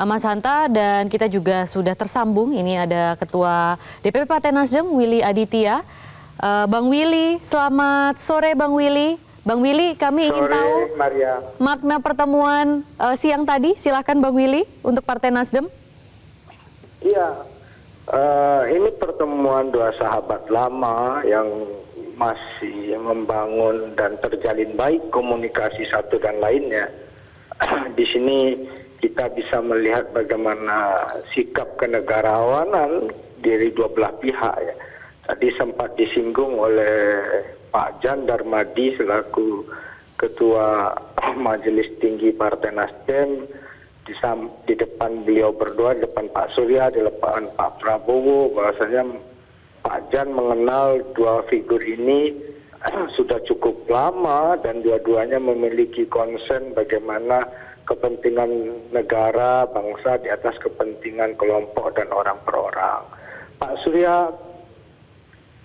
Mas Hanta, dan kita juga sudah tersambung. Ini ada Ketua DPP Partai Nasdem, Willy Aditya. Bang Willy, selamat sore Bang Willy. Bang Willy, kami ingin tahu Maria, makna pertemuan siang tadi. Silakan Bang Willy untuk Partai Nasdem. Iya, ini pertemuan dua sahabat lama yang masih membangun dan terjalin baik komunikasi satu dan lainnya. Di sini kita bisa melihat bagaimana sikap kenegarawanan dari dua belah pihak ya. Tadi sempat disinggung oleh Pak Jan Darmadi selaku Ketua Majelis Tinggi Partai Nasdem di depan beliau berdua, di depan Pak Surya, di depan Pak Prabowo, bahwasanya Pak Jan mengenal dua figur ini sudah cukup lama dan dua-duanya memiliki concern bagaimana kepentingan negara, bangsa di atas kepentingan kelompok dan orang per orang. Pak Surya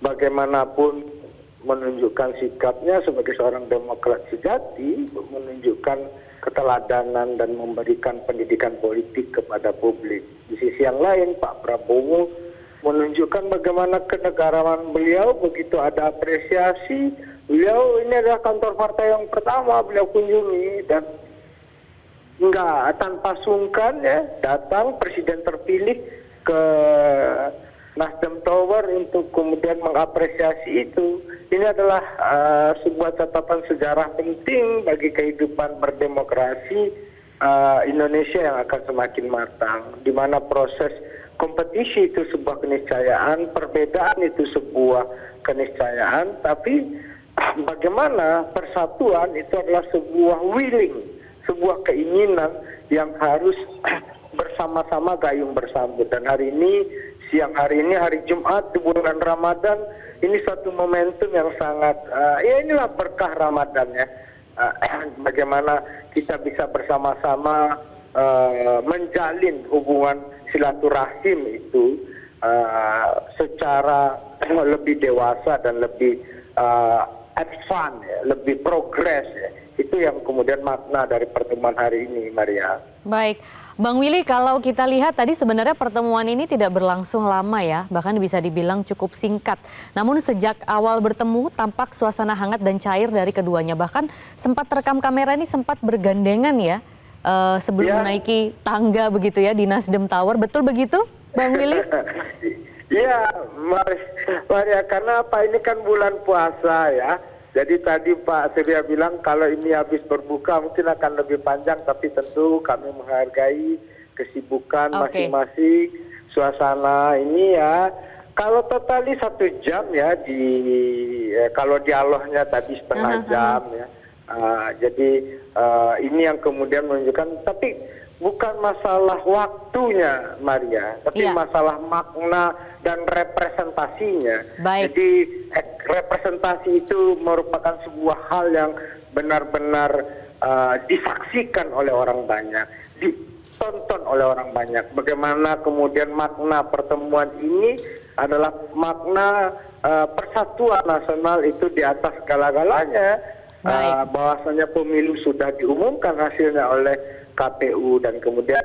bagaimanapun menunjukkan sikapnya sebagai seorang demokrat sejati, menunjukkan keteladanan dan memberikan pendidikan politik kepada publik. Di sisi yang lain, Pak Prabowo menunjukkan bagaimana kenegarawan beliau, begitu ada apresiasi, beliau ini adalah kantor partai yang pertama beliau kunjungi dan enggak tanpa sungkan ya datang presiden terpilih ke Nasdem Tower untuk kemudian mengapresiasi itu. Ini adalah sebuah catatan sejarah penting bagi kehidupan berdemokrasi Indonesia yang akan semakin matang, di mana proses kompetisi itu sebuah keniscayaan, perbedaan itu sebuah keniscayaan, tapi bagaimana persatuan itu adalah sebuah willing, sebuah keinginan yang harus bersama-sama gayung bersambut. Dan hari ini, siang hari ini, hari Jumat di bulan Ramadan, ini satu momentum yang sangat, ya inilah berkah Ramadan ya. Bagaimana kita bisa bersama-sama menjalin hubungan silaturahim itu secara lebih dewasa dan lebih advance, ya, lebih progres ya. Itu yang kemudian makna dari pertemuan hari ini, Maria. Baik, Bang Willy, kalau kita lihat tadi sebenarnya pertemuan ini tidak berlangsung lama ya, bahkan bisa dibilang cukup singkat. Namun sejak awal bertemu tampak suasana hangat dan cair dari keduanya. Bahkan sempat terekam kamera ini sempat bergandengan ya sebelum menaiki tangga begitu ya di Nasdem Tower. Betul begitu, Bang Willy? Iya, Maria, karena apa, ini kan bulan puasa ya. Jadi tadi Pak Surya bilang kalau ini habis berbuka mungkin akan lebih panjang, tapi tentu kami menghargai kesibukan masing-masing, suasana ini ya. Kalau totali 1 jam ya, kalau dialognya tadi setengah jam ya. Jadi ini yang kemudian menunjukkan, tapi bukan masalah waktunya, Maria, tapi masalah makna dan representasinya. Baik. Jadi representasi itu merupakan sebuah hal yang benar-benar disaksikan oleh orang banyak, ditonton oleh orang banyak. Bagaimana kemudian makna pertemuan ini adalah makna persatuan nasional itu di atas segala-galanya. Bahwasanya pemilu sudah diumumkan hasilnya oleh KPU dan kemudian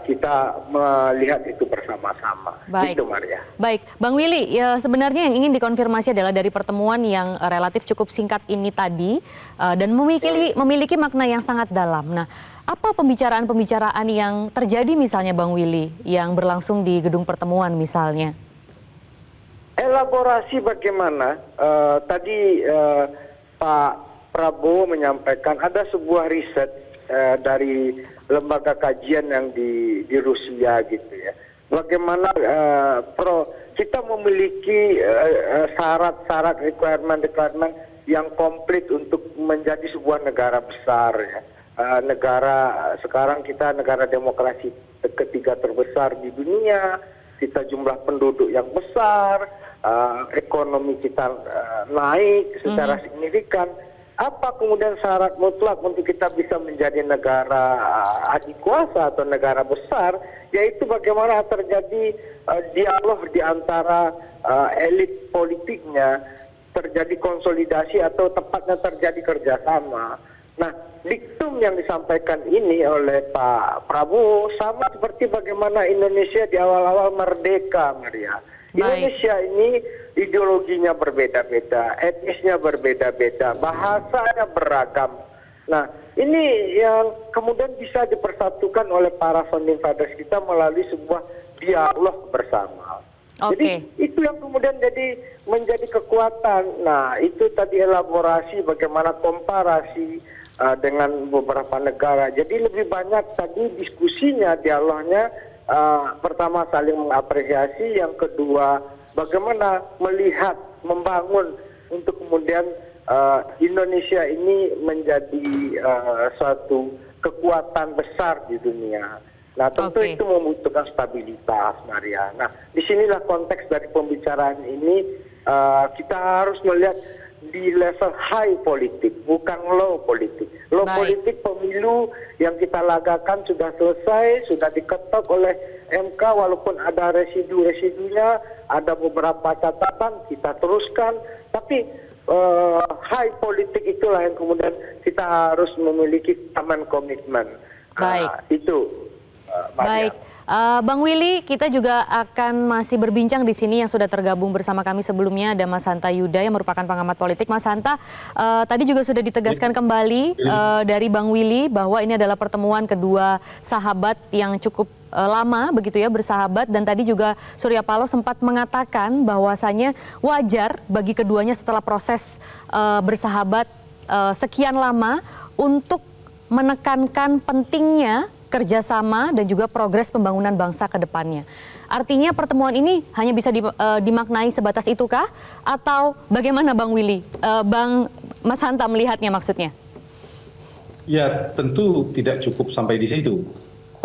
kita melihat itu bersama-sama. Baik. Itu, Maria. Baik, Bang Willy, ya sebenarnya yang ingin dikonfirmasi adalah dari pertemuan yang relatif cukup singkat ini tadi dan memiliki makna yang sangat dalam. Nah, apa pembicaraan-pembicaraan yang terjadi misalnya Bang Willy yang berlangsung di gedung pertemuan misalnya? Elaborasi bagaimana? Tadi Pak Prabowo menyampaikan ada sebuah riset dari lembaga kajian yang di Rusia gitu ya. Bagaimana kita memiliki syarat-syarat requirement yang komplit untuk menjadi sebuah negara besar ya. Sekarang kita negara demokrasi ketiga terbesar di dunia, kita jumlah penduduk yang besar, ekonomi kita naik secara signifikan. Apa kemudian syarat mutlak untuk kita bisa menjadi negara adikuasa atau negara besar, yaitu bagaimana terjadi dialog di antara elit politiknya, terjadi konsolidasi atau tepatnya terjadi kerjasama. Nah, diktum yang disampaikan ini oleh Pak Prabowo sama seperti bagaimana Indonesia di awal-awal merdeka, Maria. Indonesia ini ideologinya berbeda-beda, etnisnya berbeda-beda, bahasanya beragam. Nah, ini yang kemudian bisa dipersatukan oleh para founding fathers kita melalui sebuah dialog bersama. Jadi itu yang kemudian menjadi kekuatan. Nah, itu tadi elaborasi bagaimana komparasi dengan beberapa negara. Jadi lebih banyak tadi diskusinya, dialognya, pertama saling mengapresiasi, yang kedua bagaimana melihat, membangun untuk kemudian Indonesia ini menjadi suatu kekuatan besar di dunia. Nah, tentu itu membutuhkan stabilitas, Maria. Nah, disinilah konteks dari pembicaraan ini, kita harus melihat di level high politik, bukan low politik. Low politik pemilu yang kita lagakan sudah selesai, sudah diketok oleh MK, walaupun ada residu-residunya, ada beberapa catatan, kita teruskan. Tapi high politik itulah yang kemudian kita harus memiliki common komitmen. Itu. Baik, Bang Willy, kita juga akan masih berbincang di sini. Yang sudah tergabung bersama kami sebelumnya ada Mas Hanta Yuda yang merupakan pengamat politik. Mas Hanta, tadi juga sudah ditegaskan kembali dari Bang Willy bahwa ini adalah pertemuan kedua sahabat yang cukup lama begitu ya, bersahabat, dan tadi juga Surya Paloh sempat mengatakan bahwasanya wajar bagi keduanya setelah proses bersahabat sekian lama untuk menekankan pentingnya kerjasama dan juga progres pembangunan bangsa ke depannya. Artinya pertemuan ini hanya bisa dimaknai sebatas itukah? Atau bagaimana Bang Willy? Mas Hanta melihatnya maksudnya? Ya, tentu tidak cukup sampai di situ.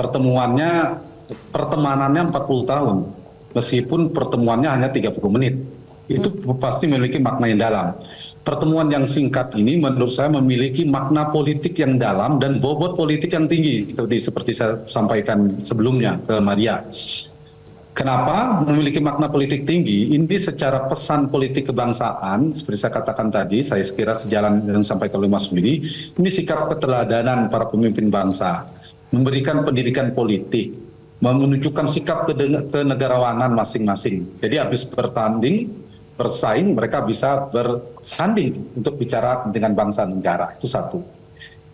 Pertemanannya 40 tahun, meskipun pertemuannya hanya 30 menit. Itu pasti memiliki makna yang dalam. Pertemuan yang singkat ini menurut saya memiliki makna politik yang dalam dan bobot politik yang tinggi, seperti saya sampaikan sebelumnya ke Maria. Kenapa memiliki makna politik tinggi? Ini secara pesan politik kebangsaan, seperti saya katakan tadi, saya kira sejalan dengan sampaikan oleh Mas Willy, ini sikap keteladanan para pemimpin bangsa, memberikan pendidikan politik, menunjukkan sikap kenegarawanan masing-masing. Jadi habis bersaing, mereka bisa bersanding untuk bicara dengan bangsa negara. Itu satu.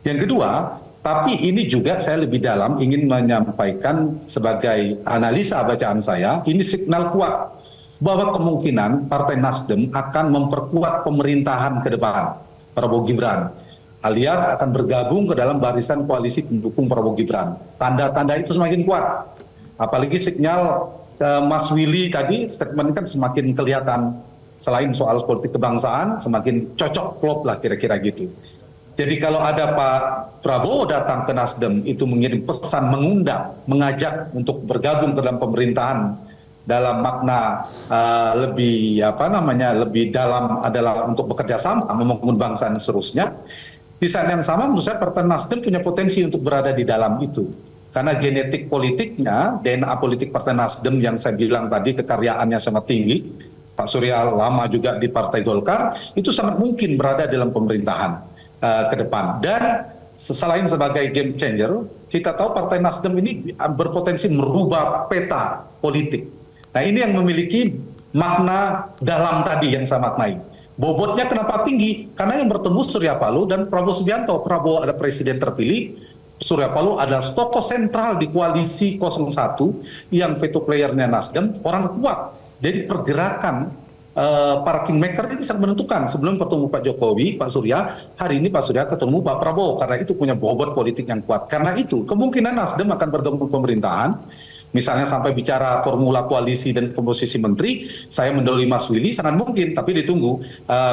Yang kedua, tapi ini juga saya lebih dalam ingin menyampaikan sebagai analisa bacaan saya, ini signal kuat bahwa kemungkinan Partai Nasdem akan memperkuat pemerintahan ke depan Prabowo Gibran, alias akan bergabung ke dalam barisan koalisi pendukung Prabowo Gibran. Tanda-tanda itu semakin kuat. Apalagi sinyal Mas Willy tadi, statement kan semakin kelihatan. Selain soal politik kebangsaan, semakin cocok klop lah kira-kira gitu. Jadi kalau ada Pak Prabowo datang ke Nasdem, itu mengirim pesan, mengundang, mengajak untuk bergabung ke dalam pemerintahan dalam makna lebih dalam adalah untuk bekerja sama, membangun bangsa dan seterusnya. Di saat yang sama menurut saya Partai Nasdem punya potensi untuk berada di dalam itu. Karena genetik politiknya, DNA politik Partai Nasdem yang saya bilang tadi kekaryaannya sangat tinggi, Pak Surya lama juga di Partai Golkar, itu sangat mungkin berada dalam pemerintahan ke depan. Dan selain sebagai game changer, kita tahu Partai Nasdem ini berpotensi merubah peta politik. Nah, ini yang memiliki makna dalam tadi yang saya maknai. Bobotnya kenapa tinggi? Karena yang bertemu Surya Paloh dan Prabowo Subianto. Prabowo ada presiden terpilih, Surya Paloh adalah tokoh sentral di koalisi 01 yang veto playernya Nasdem, orang kuat. Jadi pergerakan para kingmaker ini sangat menentukan. Sebelum bertemu Pak Jokowi, Pak Surya, hari ini Pak Surya ketemu Pak Prabowo karena itu punya bobot politik yang kuat. Karena itu kemungkinan Nasdem akan bergabung pemerintahan. Misalnya sampai bicara formula koalisi dan komposisi menteri, saya mendahului Mas Willy sangat mungkin, tapi ditunggu.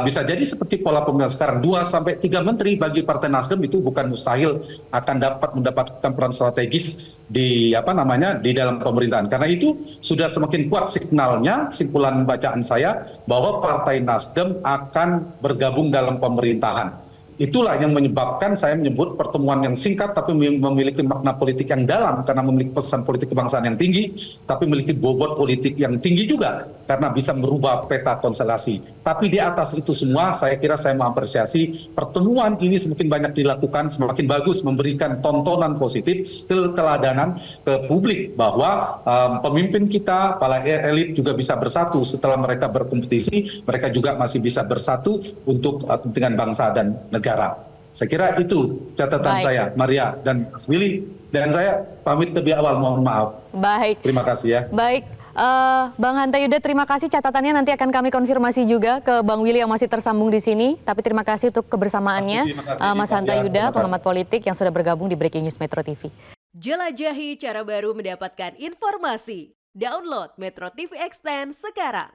Bisa jadi seperti pola pemilihan sekarang, 2-3 menteri bagi Partai Nasdem itu bukan mustahil akan dapat mendapatkan peran strategis di dalam pemerintahan. Karena itu sudah semakin kuat signalnya, simpulan bacaan saya bahwa Partai Nasdem akan bergabung dalam pemerintahan. Itulah yang menyebabkan saya menyebut pertemuan yang singkat tapi memiliki makna politik yang dalam karena memiliki pesan politik kebangsaan yang tinggi, tapi memiliki bobot politik yang tinggi juga. karena bisa merubah peta konstelasi. Tapi di atas itu semua, saya kira saya mengapresiasi pertemuan ini semakin banyak dilakukan, semakin bagus memberikan tontonan positif, keteladanan ke publik bahwa pemimpin kita, para elit juga bisa bersatu setelah mereka berkompetisi, mereka juga masih bisa bersatu untuk kepentingan bangsa dan negara. Saya kira itu catatan saya, Maria dan Mas Willy. Dan saya pamit lebih awal, mohon maaf. Baik. Terima kasih ya. Baik, Bang Hanta Yuda, terima kasih catatannya, nanti akan kami konfirmasi juga ke Bang Willy yang masih tersambung di sini. Tapi terima kasih untuk kebersamaannya, Mas Hanta Yuda, pengamat politik yang sudah bergabung di Breaking News Metro TV. Jelajahi cara baru mendapatkan informasi. Download Metro TV Extend sekarang.